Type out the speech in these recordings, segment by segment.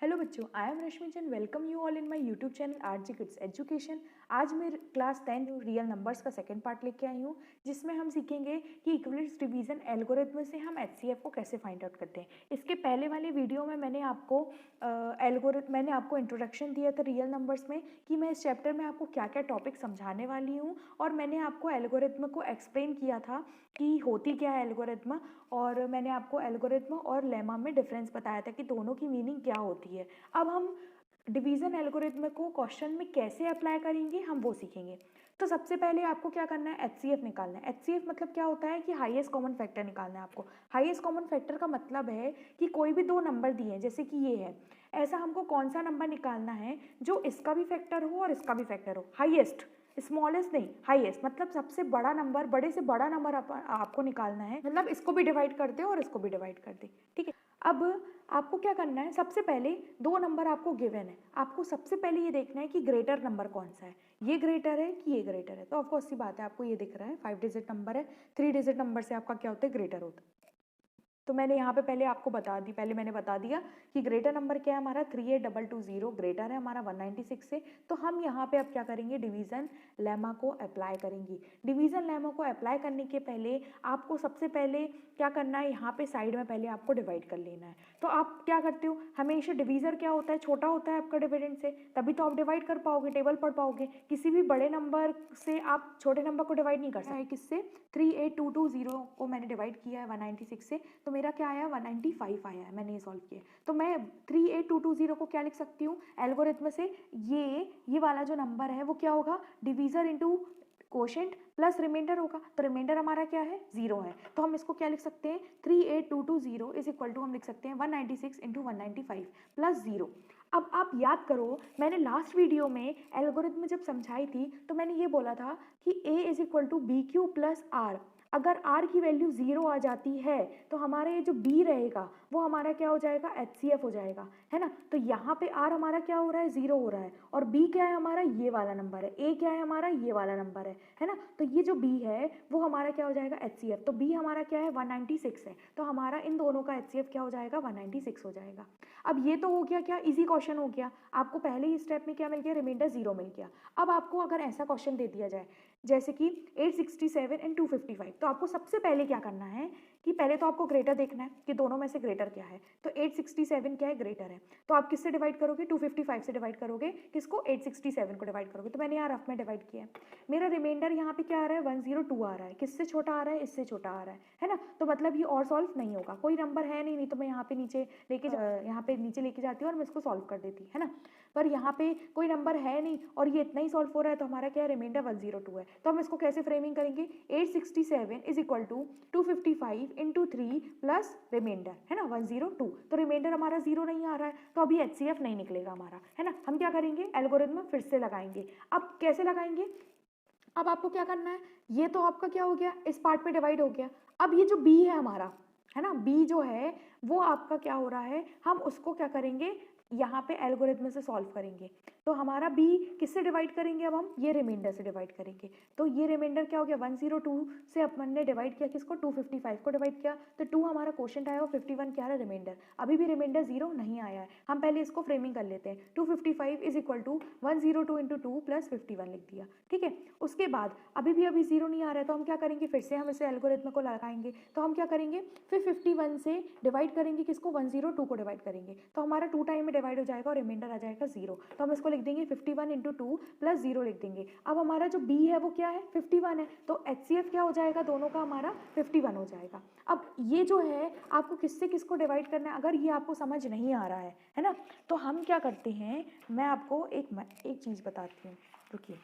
Hello बच्चों, I am Rashmi Chand. Welcome you all in my YouTube channel RG kids education. आज मैं class 10 real numbers का second part लेके आई हूँ, जिसमें हम सीखेंगे कि इक्विवेलेंस डिवीजन एल्गोरिथम से हम एचसीएफ को कैसे फाइंड आउट करते हैं। इसके पहले वाले वीडियो में मैंने आपको इंट्रोडक्शन दिया था रियल नंबर्स में कि मैं इस चैप्टर में आपको क्या क्या टॉपिक समझाने वाली हूँ, और मैंने आपको एल्गोरिथम को एक्सप्लेन किया था कि होती क्या है एल्गोरिथम, और मैंने आपको एल्गोरिथम और लेमा में डिफरेंस बताया था कि दोनों की मीनिंग क्या होती है। अब हम डिवीजन एल्गोरिथम को क्वेश्चन में कैसे अप्लाई करेंगे हम वो सीखेंगे। तो सबसे पहले आपको क्या करना है, एचसीएफ निकालना है। एचसीएफ मतलब क्या होता है कि हाईएस्ट कॉमन फैक्टर निकालना है आपको। हाईएस्ट कॉमन फैक्टर का मतलब है कि कोई भी दो नंबर दिए हैं, जैसे कि ये है, ऐसा हमको कौन सा नंबर निकालना है जो इसका भी फैक्टर हो और इसका भी फैक्टर हो। हाईएस्ट, स्मॉलेस्ट नहीं, हाईएस्ट मतलब सबसे बड़ा नंबर, बड़े से बड़ा नंबर आपको निकालना है, मतलब इसको भी डिवाइड कर दे और इसको भी डिवाइड कर दे। ठीक है, अब आपको क्या करना है, सबसे पहले दो नंबर आपको गिवन है, आपको सबसे पहले ये देखना है कि ग्रेटर नंबर कौन सा है, ये ग्रेटर है कि ये ग्रेटर है। तो ऑफकोर्स सी बात है, आपको ये दिख रहा है 5 डिजिट नंबर है, 3 डिजिट नंबर से आपका क्या होता है, ग्रेटर होता है। तो मैंने यहाँ पे पहले मैंने बता दिया कि ग्रेटर नंबर क्या है हमारा 38220, ग्रेटर है हमारा 196 से। तो हम यहाँ पे अब क्या करेंगे, डिवीज़न लेमा को अप्लाई करेंगे। डिवीज़न लेमा को अप्लाई करने के पहले आपको सबसे पहले क्या करना है, यहाँ पे साइड में पहले आपको डिवाइड कर लेना है। तो आप क्या करते हो, हमेशा डिवीज़र क्या होता है, छोटा होता है आपका डिविडेंड से, तभी तो आप डिवाइड कर पाओगे, टेबल पढ़ पाओगे। किसी भी बड़े नंबर से आप छोटे नंबर को डिवाइड नहीं कर सकते। किससे, 38220 को मैंने डिवाइड किया है 196 से, तो मेरा क्या आया, 195 आया है। मैंने ये सॉल्व किया, तो मैं 38220 को क्या लिख सकती हूँ एल्गोरिथम से, ये वाला जो नंबर है वो क्या होगा, divisor into quotient plus remainder होगा। तो रिमाइंडर हमारा क्या है, 0 है। तो हम इसको क्या लिख सकते हैं, 38220 इज इक्वल टू हम लिख सकते हैं 196 इंटू 195 प्लस 0। अब आप याद करो, मैंने लास्ट वीडियो में एल्गोरिथम जब समझाई थी तो मैंने ये बोला था कि a is equal to B Q plus R. अगर r की वैल्यू 0 आ जाती है तो हमारा ये जो b रहेगा वो हमारा क्या हो जाएगा, HCF हो जाएगा, है ना। तो यहाँ पे r हमारा क्या हो रहा है, 0 हो रहा है, और b क्या है हमारा, ये वाला नंबर है, a क्या है हमारा, ये वाला नंबर है ना। तो ये जो b है वो हमारा क्या हो जाएगा, HCF। तो b हमारा क्या है, 196 है, तो हमारा इन दोनों का HCF क्या हो जाएगा, 196 हो जाएगा। अब ये तो हो गया क्या, इजी क्वेश्चन हो गया, आपको पहले ही स्टेप में क्या मिल गया, रिमाइंडर 0 मिल गया। अब आपको अगर ऐसा क्वेश्चन दे दिया जाए जैसे कि 867 एंड 255, तो आपको सबसे पहले क्या करना है कि पहले तो आपको ग्रेटर देखना है कि दोनों में से ग्रेटर क्या है। तो 867 क्या है, ग्रेटर है, तो आप किससे डिवाइड करोगे, 255 से डिवाइड करोगे, किसको, 867 को डिवाइड करोगे। तो मैंने यहाँ रफ में डिवाइड किया है, मेरा रिमाइंडर यहाँ पे क्या आ रहा है, 102 आ रहा है, किससे छोटा आ रहा है, इससे छोटा आ रहा है ना। तो मतलब ये और सॉल्व नहीं होगा, कोई नंबर है नहीं तो मैं यहाँ पे नीचे लेके जाती हूँ और मैं इसको सॉल्व कर देती, है ना। पर यहाँ पे कोई नंबर है नहीं और ये इतना ही सॉल्व हो रहा है, तो हमारा क्या है, रिमाइंडर 102 है। तो हम इसको कैसे फ्रेमिंग करेंगे, 867 is equal to 255 into 3 plus remainder, है ना, 102। तो रिमाइंडर हमारा 0 नहीं आ रहा है, तो अभी HCF नहीं निकलेगा हमारा, है ना। हम क्या करेंगे, एल्गोरिथम फिर से लगाएंगे। अब कैसे लगाएंगे, अब आपको क्या करना है, ये तो आपका क्या हो गया, इस पार्ट में डिवाइड हो गया। अब ये जो b है हमारा, है ना, b जो है वो आपका क्या हो रहा है, हम उसको क्या करेंगे, यहाँ पे एल्गोरिथम से सॉल्व करेंगे। तो हमारा b किससे डिवाइड करेंगे, अब हम ये रिमाइंडर से डिवाइड करेंगे। तो ये रिमाइंडर क्या हो गया, 102 से अपन ने डिवाइड किया किसको, 255 को डिवाइड किया, तो 2 हमारा क्वोशंट आया और 51 क्या है, रिमाइंडर। अभी भी रिमाइंडर 0 नहीं आया है, हम पहले इसको फ्रेमिंग कर लेते हैं। 255 is equal to 102 into 2 plus 51 लिख दिया, ठीक है। उसके बाद अभी 0 नहीं आ रहा है, तो हम क्या करेंगे, फिर से हम इसे एल्गोरिथम को लगाएंगे। तो हम क्या करेंगे, फिर 51 से डिवाइड करेंगे किसको, 102 को डिवाइड करेंगे, तो हमारा 2 टाइम में डिवाइड हो जाएगा और रिमाइंडर आ जाएगा 0। तो हम इसको लिख देंगे 51 इंटू 2 प्लस 0 लिख देंगे। अब हमारा जो b है वो क्या है, 51 है, तो HCF क्या हो जाएगा, दोनों का हमारा 51 हो जाएगा। अब ये जो है आपको किससे किसको डिवाइड करना है, अगर ये आपको समझ नहीं आ रहा है ना, तो हम क्या करते हैं, मैं आपको एक चीज़ बताती हूँ, रुकिए।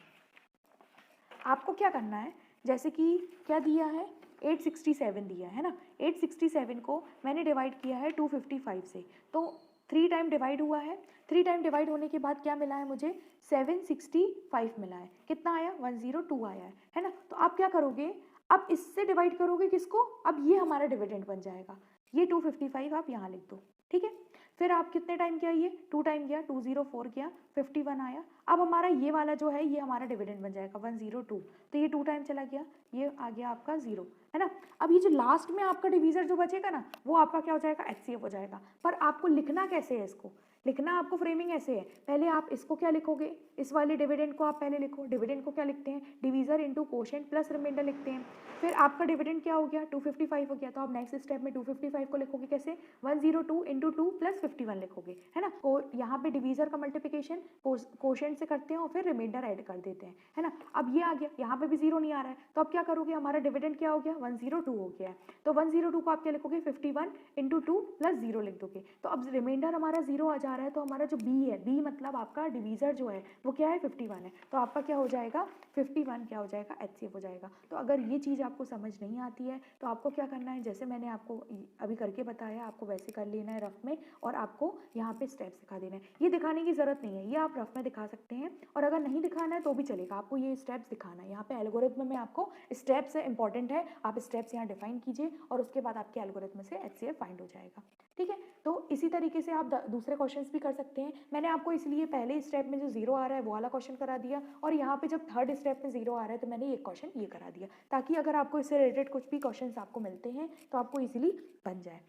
आपको क्या करना है, जैसे कि क्या दिया है, 867 दिया है ना, 867 को मैंने डिवाइड किया है 255 से, तो 3 टाइम डिवाइड हुआ है। 3 टाइम डिवाइड होने के बाद क्या मिला है मुझे, 765 मिला है। कितना आया, 102 आया है ना। तो आप क्या करोगे, अब इससे डिवाइड करोगे किसको, अब ये हमारा डिविडेंड बन जाएगा, ये 255 आप यहाँ लिख दो, ठीक है। फिर आप कितने टाइम किया, ये 2 टाइम गया, 204 गया, 51 आया। अब हमारा ये वाला जो है ये हमारा डिविडेंड बन जाएगा 102, तो ये 2 टाइम चला गया, ये आ गया आपका 0, है ना। अब ये जो लास्ट में आपका डिवीजर जो बचेगा ना वो आपका क्या हो जाएगा, HCF हो जाएगा। पर आपको लिखना कैसे है, इसको लिखना आपको फ्रेमिंग ऐसे है, पहले आप इसको क्या लिखोगे, इस वाले डिविडेंड को आप पहले लिखो, डिविडेंड को क्या लिखते हैं, divisor into quotient plus remainder लिखते हैं। फिर आपका डिविडेंड क्या हो गया, 255 हो गया, तो आप नेक्स्ट स्टेप में 255 को लिखोगे कैसे, 102 इंटू 2 प्लस 51 लिखोगे, है ना। यहाँ पे डिवीजर का मल्टीप्लिकेशन कोशेंट से करते हैं और फिर रिमाइंडर ऐड कर देते हैं, है ना। अब ये आ गया, यहाँ पे भी जीरो नहीं आ रहा है, तो अब क्या करोगे, हमारा डिविडेंड क्या हो गया, 102 हो गया है, तो 102 को आप क्या लिखोगे, 51 इंटू 2 प्लस जीरो लिख दोगे। तो अब रिमाइंडर हमारा जीरो आ जा रहा है, तो हमारा जो बी है, बी मतलब आपका डिवीजर जो है वो क्या है, 51 है, तो आपका क्या हो जाएगा, 51 क्या हो जाएगा, HCF हो जाएगा। तो अगर ये चीज़ आपको समझ नहीं आती है तो आपको क्या करना है, जैसे मैंने आपको अभी करके बताया, आपको वैसे कर लेना है रफ में, और आपको यहाँ पे स्टेप्स दिखा देना है। ये दिखाने की ज़रूरत नहीं है, ये आप रफ में दिखा सकते हैं, और अगर नहीं दिखाना है तो भी चलेगा, आपको ये स्टेप्स दिखाना है। यहाँ पे एल्गोरिथम में आपको स्टेप्स इंपॉर्टेंट है, आप स्टेप्स यहाँ डिफाइन कीजिए और उसके बाद आपके एल्गोरिथम से HCF फाइंड हो जाएगा, ठीक है। तो इसी तरीके से आप दूसरे क्वेश्चंस भी कर सकते हैं। मैंने आपको इसलिए पहले स्टेप में जो जीरो आ रहा है वो वाला क्वेश्चन करा दिया, और यहाँ पे जब थर्ड स्टेप में जीरो आ रहा है तो मैंने एक क्वेश्चन ये करा दिया, ताकि अगर आपको इससे रिलेटेड कुछ भी क्वेश्चंस आपको मिलते हैं तो आपको इजीली बन जाए।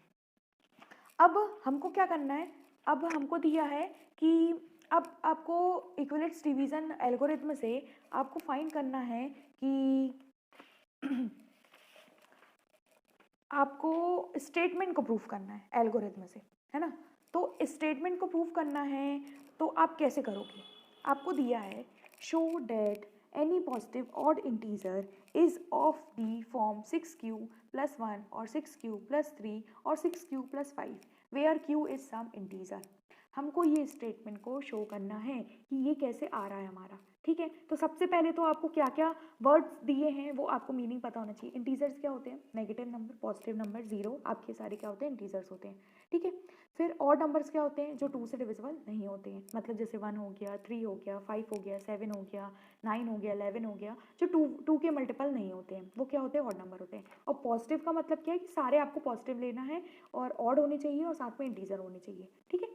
अब हमको क्या करना है, अब हमको दिया है कि अब आपको इक्विलेट्स डिवीजन एल्गोरिथम से आपको फाइंड करना है कि आपको स्टेटमेंट को प्रूफ करना है एल्गोरिथम से, है ना। तो स्टेटमेंट को प्रूफ करना है तो आप कैसे करोगे, आपको दिया है show that any positive odd integer is of the form 6q + 1 और 6q + 3 और 6q + 5 where q is some integer. हमको ये स्टेटमेंट को शो करना है कि ये कैसे आ रहा है हमारा, ठीक है। तो सबसे पहले तो आपको क्या क्या वर्ड्स दिए हैं वो आपको मीनिंग पता होना चाहिए। इंटीजर्स क्या होते हैं, negative number, positive number, zero, आपके सारे क्या होते हैं, इंटीजर्स होते हैं, ठीक है। फिर ऑड नंबर्स क्या होते हैं, जो 2 से डिविजिबल नहीं होते हैं, मतलब जैसे 1 हो गया, 3 हो गया, 5 हो गया, 7 हो गया, 9 हो गया, 11 हो गया, जो टू के मल्टीपल नहीं होते हैं वो क्या होते हैं, ऑड नंबर होते हैं। और पॉजिटिव का मतलब क्या है कि सारे आपको पॉजिटिव लेना है और ऑड होने चाहिए और साथ में इंटीजर होने चाहिए, ठीक है।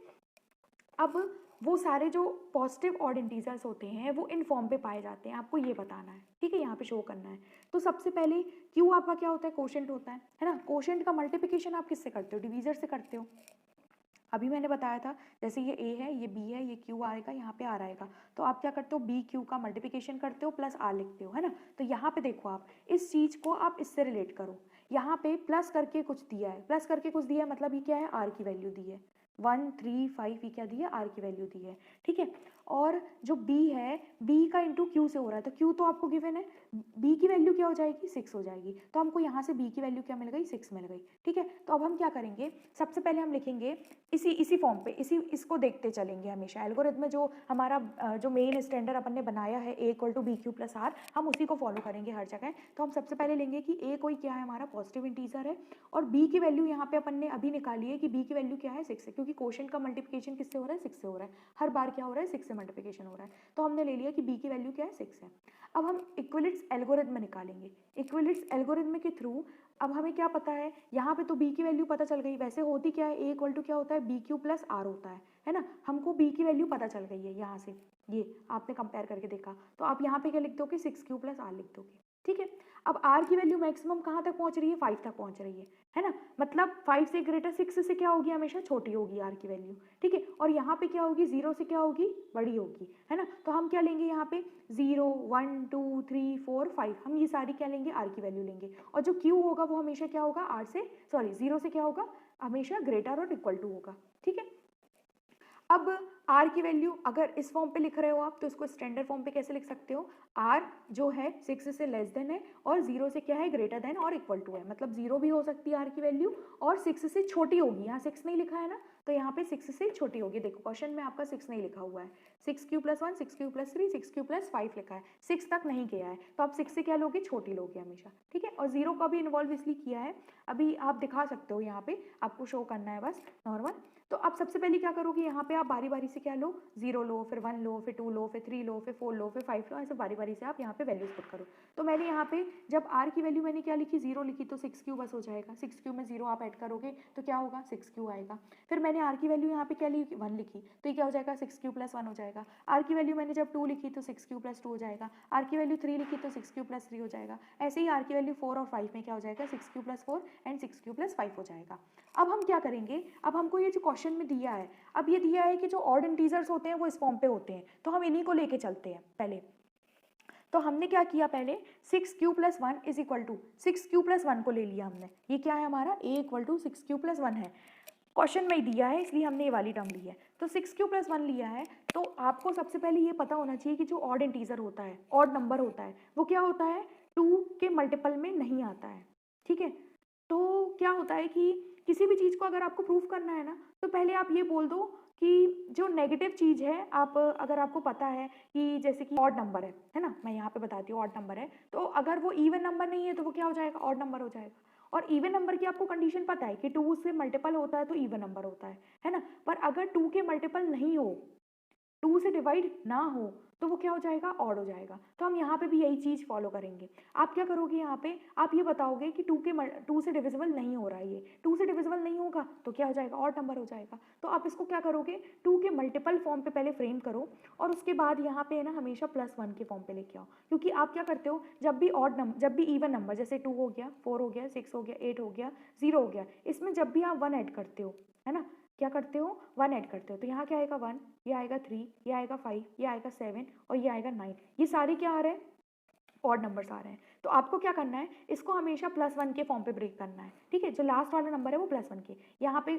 अब वो सारे जो पॉजिटिव ऑड इंटीजर्स होते हैं वो इन फॉर्म पे पाए जाते हैं, आपको ये बताना है, ठीक है, यहाँ पे शो करना है। तो सबसे पहले क्यू आपका क्या होता है, कोशेंट होता है ना। कोशेंट का मल्टीप्लिकेशन आप किससे करते हो, डिवीजर से करते हो। अभी मैंने बताया था, जैसे ये ए है, ये बी है, ये क्यू आएगा, यहाँ पे आर आएगा, तो आप क्या करते हो, बी क्यू का मल्टीप्लिकेशन करते हो प्लस आर लिखते हो, है ना। तो यहाँ पे देखो, आप इस चीज़ को आप इससे रिलेट करो, यहाँ पे प्लस करके कुछ दिया है, प्लस करके कुछ दिया है, मतलब ये क्या है, आर की वैल्यू दी है, 1 3 5 ये क्या दी है, आर की वैल्यू दी है, ठीक है। और जो बी है, बी का इंटू क्यू से हो रहा है, तो क्यू तो आपको गिवन है, बी की वैल्यू क्या हो जाएगी, 6 हो जाएगी, तो हमको यहाँ से बी की वैल्यू क्या मिल गई, 6 मिल गई, ठीक है। तो अब हम क्या करेंगे, सबसे पहले हम लिखेंगे इसी फॉर्म पे, इसको देखते चलेंगे हमेशा। एल्गोरिथम में जो हमारा जो मेन स्टैंडर्ड अपन ने बनाया है, A = BQ + R, हम उसी को फॉलो करेंगे हर जगह। तो हम सबसे पहले लेंगे कि A कोई क्या है, हमारा पॉजिटिव इंटीजर है, और B की वैल्यू यहाँ पे अपन ने अभी निकाली है कि B की वैल्यू क्या है, 6 है, क्योंकि क्वोशिएंट का मल्टीप्लिकेशन किससे हो रहा है, 6 से हो रहा है, हर बार क्या हो रहा है, 6 से मल्टीप्लिकेशन हो रहा है। तो हमने ले लिया कि B की वैल्यू क्या है, 6 है। अब हम इक्विलिट्स एल्गोरिथम निकालेंगे। इक्विलिट्स एल्गोरिथम के थ्रू अब हमें क्या पता है, यहाँ पे तो B की वैल्यू पता चल गई, वैसे होती क्या है, A = क्या होता है, BQ + R होता है ना। हमको B की वैल्यू पता चल गई है, यहाँ से ये आपने कंपेयर करके देखा, तो आप यहाँ पे क्या लिख दोगे, 6q + R लिख दोगे, ठीक है। अब R की वैल्यू मैक्सिमम कहाँ तक पहुँच रही है, 5 तक पहुँच रही है ना। मतलब 5 से ग्रेटर 6 से क्या होगी, हमेशा छोटी होगी R की वैल्यू, ठीक है। और यहाँ पे क्या होगी, 0 से क्या होगी, बड़ी होगी, है ना। तो हम क्या लेंगे, यहाँ पे 0 1 2 3 4 5, हम ये सारी क्या लेंगे, R की वैल्यू लेंगे, और जो Q होगा वो हमेशा क्या होगा, 0 से क्या होगा, हमेशा ग्रेटर और इक्वल टू होगा, ठीक है। अब R की वैल्यू अगर इस फॉर्म पे लिख रहे हो आप, तो इसको स्टैंडर्ड फॉर्म पे कैसे लिख सकते हो, R जो है 6 से लेस देन है और 0 से क्या है, ग्रेटर देन और इक्वल टू है, मतलब 0 भी हो सकती है R की वैल्यू, और 6 से छोटी होगी, यहाँ 6 नहीं लिखा है ना, तो यहाँ पे 6 से छोटी होगी। देखो क्वेश्चन में आपका 6 नहीं लिखा हुआ है, 6q + 1 6q + 3 6q + 5 लिखा है, 6 तक नहीं किया है, तो आप 6 से क्या लोगे, छोटी लोगे हमेशा, ठीक है। और 0 का भी इन्वॉल्व इसलिए किया है, अभी आप दिखा सकते हो, यहाँ पे आपको शो करना है बस नॉर्मल। तो आप सबसे पहले क्या करोगे, यहाँ पे आप बारी बारी से क्या लो, 0 लो, फिर 1 लो, फिर 2 लो, फिर 3 लो, फिर 4 लो, फिर 5 लो, ऐसे बारी बारी से आप यहाँ पे वैल्यूज पुट करो। तो मैंने यहाँ पे जब r की वैल्यू मैंने क्या लिखी, 0 लिखी, तो 6q बस हो जाएगा। 6q में 0 आप ऐड करोगे तो क्या होगा, 6q आएगा। फिर मैंने r की वैल्यू यहाँ पे क्या लिखी, 1 लिखी, तो ये क्या हो जाएगा, 6q + 1 हो जाएगा। r की वैल्यू मैंने जब 2 लिखी तो 6q + 2 हो जाएगा। r की वैल्यू 3 लिखी तो 6q + 3 हो जाएगा। ऐसे ही r की वैल्यू 4 और 5 में क्या हो जाएगा, 6q + 4 एंड 6q + 5 हो जाएगा। अब हम क्या करेंगे, अब हमको ये जो क्वेश्चन में दिया है, अब ये दिया है कि जो ऑड इंटीजर्स होते हैं वो इस फॉर्म पे होते हैं, तो हम इन्हीं को लेके चलते हैं पहले। तो हमने क्या किया, पहले 6q + 1 = 6q + 1 को ले लिया हमने। ये क्या है हमारा, a = 6q + 1 है, क्वेश्चन में ही दिया है इसलिए हमने ये वाली टर्म ली है। तो 6q + 1 लिया है, तो आपको सबसे पहले ये पता होना चाहिए कि जो ऑड इंटीजर होता है, ऑड नंबर होता है, वो क्या होता है, 2 के मल्टीपल में नहीं आता है। ठीक है, तो क्या होता है कि किसी भी चीज़ को अगर आपको प्रूफ करना है ना, तो पहले आप ये बोल दो कि जो नेगेटिव चीज़ है, आप अगर आपको पता है कि जैसे कि ऑड नंबर है ना, मैं यहाँ पे बताती हूँ, ऑड नंबर है, तो अगर वो इवन नंबर नहीं है तो वो क्या हो जाएगा, ऑड नंबर हो जाएगा। और इवन नंबर की आपको कंडीशन पता है कि 2 से मल्टीपल होता है तो इवन नंबर होता है ना। पर अगर 2 के मल्टीपल नहीं हो, 2 से डिवाइड ना हो, तो वो क्या हो जाएगा, ऑड हो जाएगा। तो हम यहाँ पे भी यही चीज़ फॉलो करेंगे। आप क्या करोगे, यहाँ पे आप ये बताओगे कि 2 से डिविजिबल नहीं हो रहा है, ये 2 से डिविजिबल नहीं होगा तो क्या हो जाएगा, ऑड नंबर हो जाएगा। तो आप इसको क्या करोगे, 2 के मल्टीपल फॉर्म पे पहले फ्रेम करो, और उसके बाद यहाँ पे है ना हमेशा +1 के फॉर्म पे लेके आओ। क्योंकि आप क्या करते हो, जब भी ऑड नंबर, जब भी इवन नंबर, जैसे 2 हो गया, 4 हो गया, 6 हो गया, 8 हो गया, 0 हो गया, इसमें जब भी आप 1 ऐड करते हो, है ना, क्या करते हो, 1 ऐड करते हो, तो यहाँ क्या आएगा, 1, ये आएगा 3, ये आएगा 5, ये आएगा 7 और ये आएगा 9। ये सारे क्या आ रहे हैं, ऑड नंबर्स आ रहे हैं। तो आपको क्या करना है, इसको हमेशा +1 के फॉर्म पे ब्रेक करना है। ठीक है, जो लास्ट वाला नंबर है वो +1 के, यहाँ पे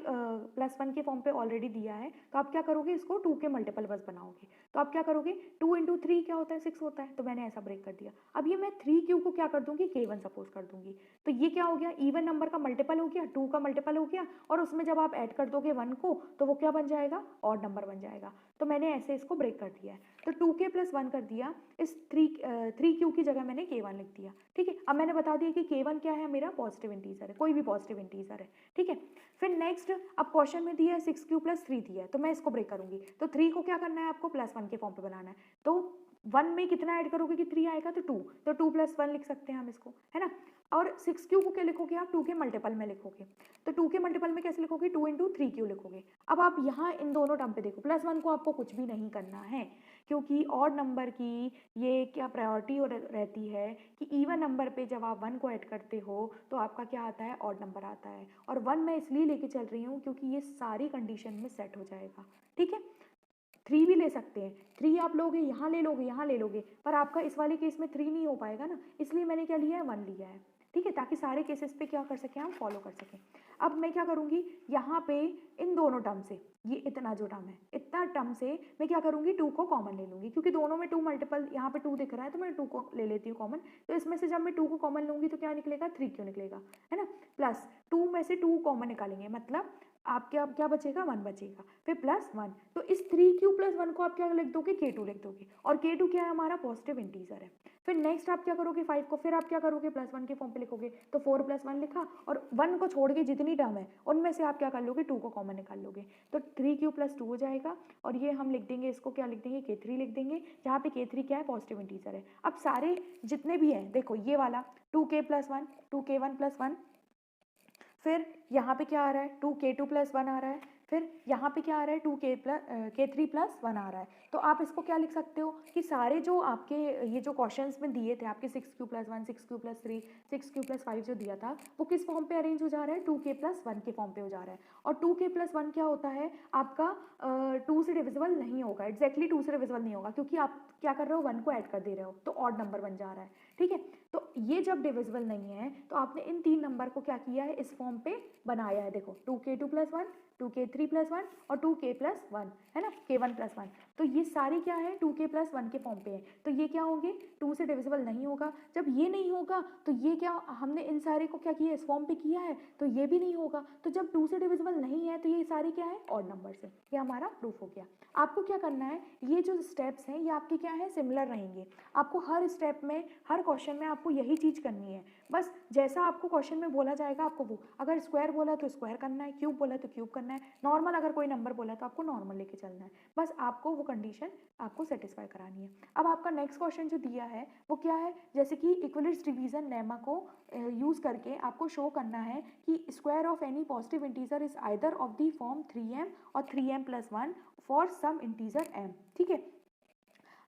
+1 के फॉर्म पे ऑलरेडी दिया है, तो आप क्या करोगे, इसको 2 के मल्टीपल बस बनाओगे। तो आप क्या करोगे, 2 × 3 क्या होता है, 6 होता है, तो मैंने ऐसा ब्रेक कर दिया। अब ये मैं 3q को क्या कर दूंगी, k1 सपोज कर दूंगी। तो ये क्या हो गया, इवन नंबर का मल्टीपल हो गया, 2 का मल्टीपल हो गया, और उसमें जब आप ऐड कर दोगे 1 को, तो वो क्या बन जाएगा, ऑड नंबर बन जाएगा। तो मैंने ऐसे इसको ब्रेक कर दिया है। तो 2k + 1 कर दिया, इस 3q की जगह मैंने k1 लिख दिया। ठीक है, अब मैंने बता दिया कि k1 क्या है, मेरा पॉजिटिव इंटीजर है, कोई भी पॉजिटिव इंटीजर है। ठीक है, फिर नेक्स्ट, अब क्वेश्चन में दिया है 6q + 3 दिया है, तो मैं इसको ब्रेक करूंगी। तो 3 को क्या करना है, आपको +1 के फॉर्म पे बनाना है। तो 1 में कितना ऐड करोगे कि 3 आएगा, तो 2, तो 2 + 1 लिख सकते हैं हम इसको, है ना। और 6q को क्या लिखोगे आप, 2 के मल्टीपल में लिखोगे। तो 2 के मल्टीपल में कैसे लिखोगे, 2 × 3q लिखोगे। अब आप यहाँ इन दोनों टर्म पे देखो, +1 को आपको कुछ भी नहीं करना है, क्योंकि ऑड नंबर की ये क्या प्रायोरिटी रहती है कि इवन नंबर पे जब आप 1 को ऐड करते हो तो आपका क्या आता है, ऑड नंबर आता है। और 1 मैं इसलिए लेके चल रही हूँ क्योंकि ये सारी कंडीशन में सेट हो जाएगा। ठीक है, 3 भी ले सकते हैं, 3 आप लोगे, यहाँ ले लोगे, यहाँ ले लोगे, पर आपका इस वाले केस में 3 नहीं हो पाएगा ना, इसलिए मैंने क्या लिया है, 1 लिया है। ठीक है, ताकि सारे केसेस पे क्या कर सकें, हम फॉलो कर सकें। अब मैं क्या करूँगी, यहाँ पे इन दोनों टर्म से, ये इतना जो टर्म है, इतना टर्म से मैं क्या करूँगी, 2 को कॉमन ले लूँगी, क्योंकि दोनों में 2 मल्टीपल, यहाँ पे 2 दिख रहा है तो मैं 2 को ले लेती हूँ कॉमन। तो इसमें से जब मैं 2 को कॉमन लूँगी तो क्या निकलेगा, 3q निकलेगा, है ना। प्लस 2 में से 2 कॉमन निकालेंगे, मतलब आप क्या बचेगा, 1 बचेगा, फिर +1। तो इस 3q + 1 को आप क्या लिख दोगे, k2 लिख दोगे, और k2 क्या है, हमारा पॉजिटिव इंटीजर है। फिर नेक्स्ट आप क्या करोगे, 5 को फिर आप क्या करोगे, +1 के फॉर्म पे लिखोगे, तो 4 + 1 लिखा, और 1 को छोड़ के जितनी टर्म है उनमें से आप क्या कर लोगे, 2 को कॉमन निकाल लोगे, तो 3q + 2 हो जाएगा। और ये हम लिख देंगे, इसको क्या लिख देंगे, k3 लिख देंगे, जहाँ पे k3 क्या है, पॉजिटिव इंटीजर है। अब सारे जितने भी हैं, देखो ये वाला 2k + 1, 2k1 + 1, फिर यहाँ पे क्या आ रहा है, 2k2 + 1 आ रहा है, फिर यहाँ पे क्या आ रहा है, k3 + 1 आ रहा है। तो आप इसको क्या लिख सकते हो कि सारे जो आपके ये जो क्वेश्चंस में दिए थे, आपके 6q + 1, 6q + 3, 6q + 5 जो दिया था, वो किस फॉर्म पे अरेंज हो जा रहा है, 2k + 1 के फॉर्म पे हो जा रहा है। और 2k + 1 क्या होता है, आपका 2 से डिविजिबल नहीं होगा, एग्जैक्टली 2 से डिविजिबल नहीं होगा, क्योंकि आप क्या कर रहे हो, 1 को ऐड कर दे रहे हो, तो ऑड नंबर बन जा रहा है। ठीक है, तो ये जब डिविजिबल नहीं है तो आपने इन 3 नंबर को क्या किया है, इस फॉर्म पे बनाया है। देखो 2k2 + 1, 2k3 + 1 और 2k + 1, है ना, k1 + 1। तो ये सारी क्या है, 2k + 1 के फॉर्म पे है, तो ये क्या होंगे, 2 से डिविजिबल नहीं होगा। जब ये नहीं होगा तो ये क्या, हमने इन सारे को क्या किया, इस फॉर्म पे किया है, तो ये भी नहीं होगा। तो जब 2 से डिविजिबल नहीं है तो ये सारे क्या है, ऑड नंबर्स है। ये हमारा प्रूफ हो गया। आपको क्या करना है, ये जो स्टेप्स हैं ये आपके क्या है, सिमिलर रहेंगे। आपको हर स्टेप में, हर क्वेश्चन में आपको यही चीज़ करनी है। बस जैसा आपको क्वेश्चन में बोला जाएगा आपको वो, अगर स्क्वायर बोला तो स्क्वायर करना है, क्यूब बोला तो क्यूब करना है, नॉर्मल अगर कोई नंबर बोला तो आपको नॉर्मल लेके चलना है। बस आपको वो कंडीशन आपको सेटिस्फाई करानी है। अब आपका नेक्स्ट क्वेश्चन जो दिया है वो क्या है, जैसे कि इक्विलिब्रियम डिवीजन लेमा को यूज़ करके आपको शो करना है कि square of any positive integer is either of the form 3m और 3m+1 for some integer m। ठीक है,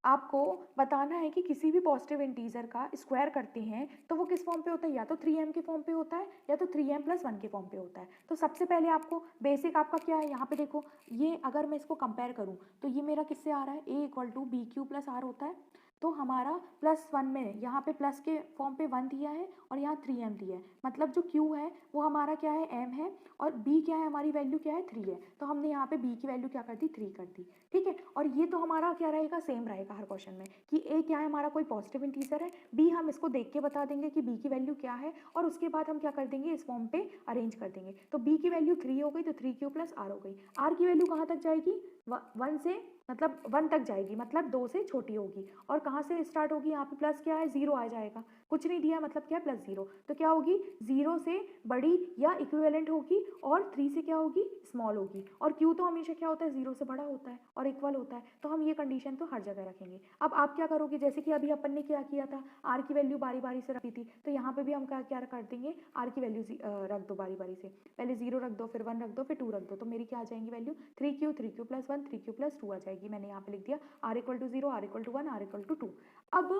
आपको बताना है कि किसी भी पॉजिटिव इंटीजर का स्क्वायर करते हैं तो वो किस फॉर्म पे होता है, या तो 3m के फॉर्म पे होता है या तो 3m+1 के फॉर्म पे होता है। तो सबसे पहले आपको बेसिक आपका क्या है, यहाँ पे देखो, ये अगर मैं इसको कंपेयर करूँ तो ये मेरा किससे आ रहा है, a=bq+r होता है। तो हमारा +1 में यहाँ पे प्लस के फॉर्म पे 1 दिया है और यहाँ 3m दिया है, मतलब जो q है वो हमारा क्या है, m है, और b क्या है, हमारी वैल्यू क्या है, 3 है। तो हमने यहाँ पे b की वैल्यू क्या कर दी, 3 कर दी। ठीक है, और ये तो हमारा क्या रहेगा, सेम रहेगा हर क्वेश्चन में कि a क्या है, हमारा कोई पॉजिटिव इंटीजर है, b हम इसको देख के बता देंगे कि b की वैल्यू क्या है, और उसके बाद हम क्या कर देंगे, इस फॉर्म पे अरेंज कर देंगे। तो b की वैल्यू 3 हो गई, तो 3q+r हो गई। r की वैल्यू कहाँ तक जाएगी, 1 से, मतलब 1 तक जाएगी, मतलब 2 से छोटी होगी। और कहाँ से स्टार्ट होगी, यहाँ पे प्लस क्या है, 0 आ जाएगा, कुछ नहीं दिया मतलब क्या है, +0। तो क्या होगी, 0 से बड़ी या इक्विवेलेंट होगी, और 3 से क्या होगी, स्मॉल होगी। और q तो हमेशा क्या होता है, 0 से बड़ा होता है और इक्वल होता है। तो हम ये कंडीशन तो हर जगह रखेंगे। अब आप क्या करोगे, जैसे कि अभी अपन ने क्या किया था, r की वैल्यू बारी बारी से रखी थी, तो यहाँ पे भी हम क्या क्या कर देंगे, r की वैल्यू रख दो बारी बारी से, पहले 0 रख दो, फिर 1 रख दो, फिर 2 रख दो। तो मेरी क्या आ जाएंगी वैल्यू, 3q+1 3q+2 आ जाएगी। मैंने यहाँ पे लिख दिया r=0 r=1 r=2। अब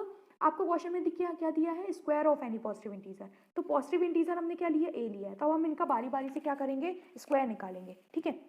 आपको क्वेश्चन में क्या दिया है, square of any positive integer. तो पॉजिटिव इंटीजर हमने क्या लिया, a लिया है, तो हम इनका बारी बारी से क्या करेंगे, स्क्वायर निकालेंगे। ठीक है,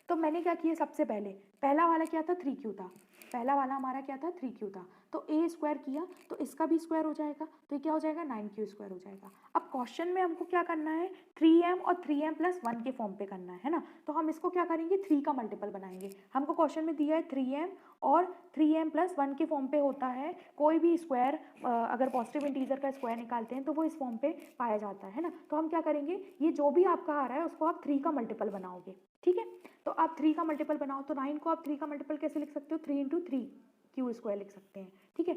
तो मैंने क्या किया, सबसे पहले पहला वाला क्या था, 3q था, पहला वाला हमारा क्या था, 3q था। तो a स्क्वायर किया तो इसका भी स्क्वायर हो जाएगा, तो ये क्या हो जाएगा, 9q² हो जाएगा। अब क्वेश्चन में हमको क्या करना है, 3m और 3m+1 के फॉर्म पे करना है ना। तो हम इसको क्या करेंगे, 3 का मल्टीपल बनाएंगे। हमको क्वेश्चन में दिया है 3m और 3m+1 के फॉर्म पे होता है कोई भी स्क्वायर, अगर पॉजिटिव इंटीजर का स्क्वायर निकालते हैं तो वो इस फॉर्म पे पाया जाता है ना। तो हम क्या करेंगे, ये जो भी आपका आ रहा है उसको आप 3 का मल्टीपल बनाओगे। ठीक है, तो आप 3 का मल्टीपल बनाओ, तो 9 को आप 3 का मल्टीपल कैसे लिख सकते हो, 3 × 3 q² लिख सकते हैं। ठीक है,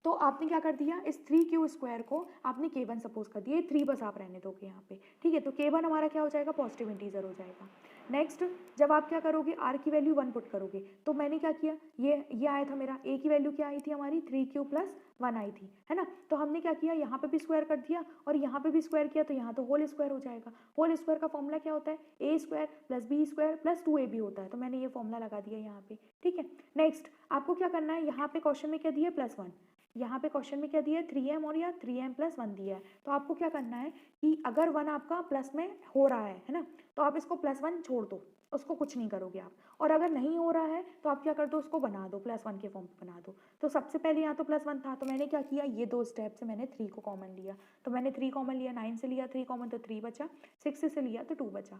तो आपने क्या कर दिया, इस 3q² को आपने k1 सपोज कर दिया, 3 बस आप रहने दोगे यहाँ पे। ठीक है, तो k1 हमारा क्या हो जाएगा, पॉजिटिव इंटीजर हो जाएगा। नेक्स्ट, जब आप क्या करोगे, r की वैल्यू 1 पुट करोगे, तो मैंने क्या किया, ये आया था मेरा, a की वैल्यू क्या आई थी हमारी, 3q+1 आई थी, है ना। तो हमने क्या किया, यहाँ पे भी स्क्वायर कर दिया और यहाँ पे भी स्क्वायर किया, तो यहाँ तो होल स्क्वायर हो जाएगा। होल स्क्वायर का फॉर्मूला क्या होता है, a² + b² + 2ab होता है, तो मैंने ये फॉर्मूला लगा दिया यहाँ पे। ठीक है, नेक्स्ट आपको क्या करना है, यहाँ पे क्वेश्चन में क्या दिया, +1, यहाँ पे क्वेश्चन में क्या दिया है, 3m और या 3m+1 दिया है। तो आपको क्या करना है कि अगर 1 आपका प्लस में हो रहा है ना, तो आप इसको +1 छोड़ दो, उसको कुछ नहीं करोगे आप। और अगर नहीं हो रहा है तो आप क्या कर दो, उसको बना दो, +1 के फॉर्म पे बना दो। तो सबसे पहले यहाँ तो +1 था, तो मैंने क्या किया, ये 2 स्टेप से मैंने 3 को कॉमन लिया। तो मैंने 3 कॉमन लिया, 9 से लिया 3 कॉमन, तो 3 बचा, 6 से लिया तो 2 बचा।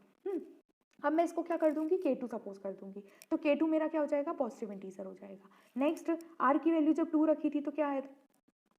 अब मैं इसको क्या कर दूंगी, k2 सपोज कर दूंगी, तो k2 मेरा क्या हो जाएगा, पॉजिटिव इंटीजर हो जाएगा। नेक्स्ट, r की वैल्यू जब 2 रखी थी तो क्या है,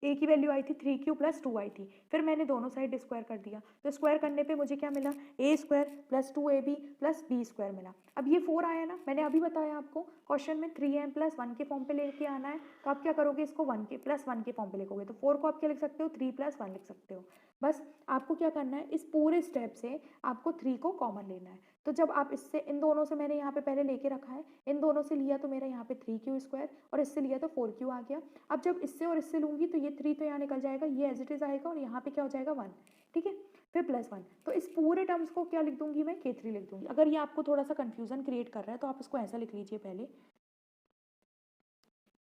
a की वैल्यू आई थी 3q+2 आई थी, फिर मैंने दोनों साइड स्क्वायर कर दिया, तो स्क्वायर करने पे मुझे क्या मिला, a² + 2ab + b² मिला। अब ये 4 आया ना, मैंने अभी बताया आपको क्वेश्चन में 3m+1 के फॉर्म पे लेके आना है, तो आप क्या करोगे, इसको 1 के फॉर्म पे लिखोगे, तो 4 को आप क्या लिख सकते हो, 3+1 लिख सकते हो। बस आपको क्या करना है, इस पूरे स्टेप से आपको 3 को कॉमन लेना है। तो जब आप इससे, इन दोनों से मैंने यहाँ पे पहले लेके रखा है, इन दोनों से लिया तो मेरा यहाँ पे 3q² और इससे लिया तो 4q आ गया। अब जब इससे और इससे लूँगी तो ये 3 तो यहाँ निकल जाएगा, ये एज इट इज़ आएगा, और यहाँ पे क्या हो जाएगा, 1। ठीक है, फिर +1, तो इस पूरे टर्म्स को क्या लिख दूंगी मैं, k3 लिख दूंगी। अगर ये आपको थोड़ा सा कन्फ्यूजन क्रिएट कर रहा है तो आप इसको ऐसा लिख लीजिए, पहले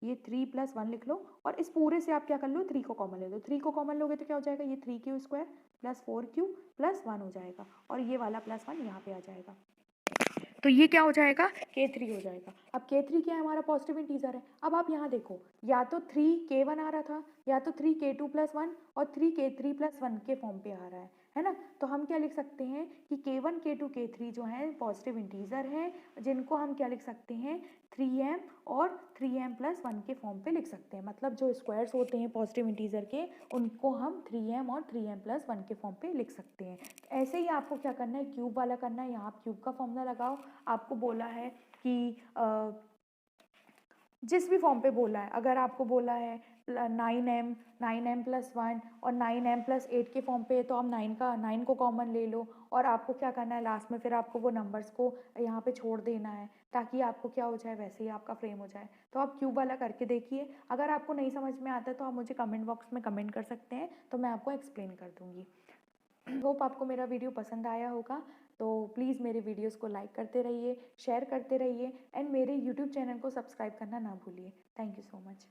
ये 3+1 लिख लो, और इस पूरे से आप क्या कर लो, 3 को कॉमन ले लो। 3 को कॉमन लोगे तो क्या हो जाएगा, ये 3q² + 4q + 1 हो जाएगा, और ये वाला +1 यहाँ पे आ जाएगा। तो ये क्या हो जाएगा, k3 हो जाएगा। अब k3 क्या है, हमारा पॉजिटिव इंटीजर है। अब आप यहाँ देखो, या तो 3k1 आ रहा था, या तो 3k2+1 और 3k3+1 के फॉर्म पे आ रहा है ना। तो हम क्या लिख सकते हैं कि k1 k2 k3 जो है पॉजिटिव इंटीजर हैं, जिनको हम क्या लिख सकते हैं, 3m और 3m+1 के फॉर्म पे लिख सकते हैं। मतलब जो स्क्वायर्स होते हैं पॉजिटिव इंटीजर के, उनको हम 3m और 3m+1 के फॉर्म पे लिख सकते हैं। ऐसे ही आपको क्या करना है, क्यूब वाला करना है। यहाँ आप क्यूब का फॉर्मूला लगाओ। आपको बोला है कि जिस भी फॉर्म पे बोला है, अगर आपको बोला है 9m+1 और 9m+8 के फॉर्म पे है, तो आप 9 को कॉमन ले लो और आपको क्या करना है लास्ट में, फिर आपको वो नंबर्स को यहाँ पे छोड़ देना है ताकि आपको क्या हो जाए, वैसे ही आपका फ्रेम हो जाए। तो आप क्यूब वाला करके देखिए। अगर आपको नहीं समझ में आता तो आप मुझे कमेंट बॉक्स में कमेंट कर सकते हैं, तो मैं आपको एक्सप्लेन कर दूँगी। होप आपको मेरा वीडियो पसंद आया होगा। तो प्लीज़ मेरे वीडियोस को लाइक करते रहिए, शेयर करते रहिए एंड मेरे यूट्यूब चैनल को सब्सक्राइब करना ना भूलिए। Thank you so much.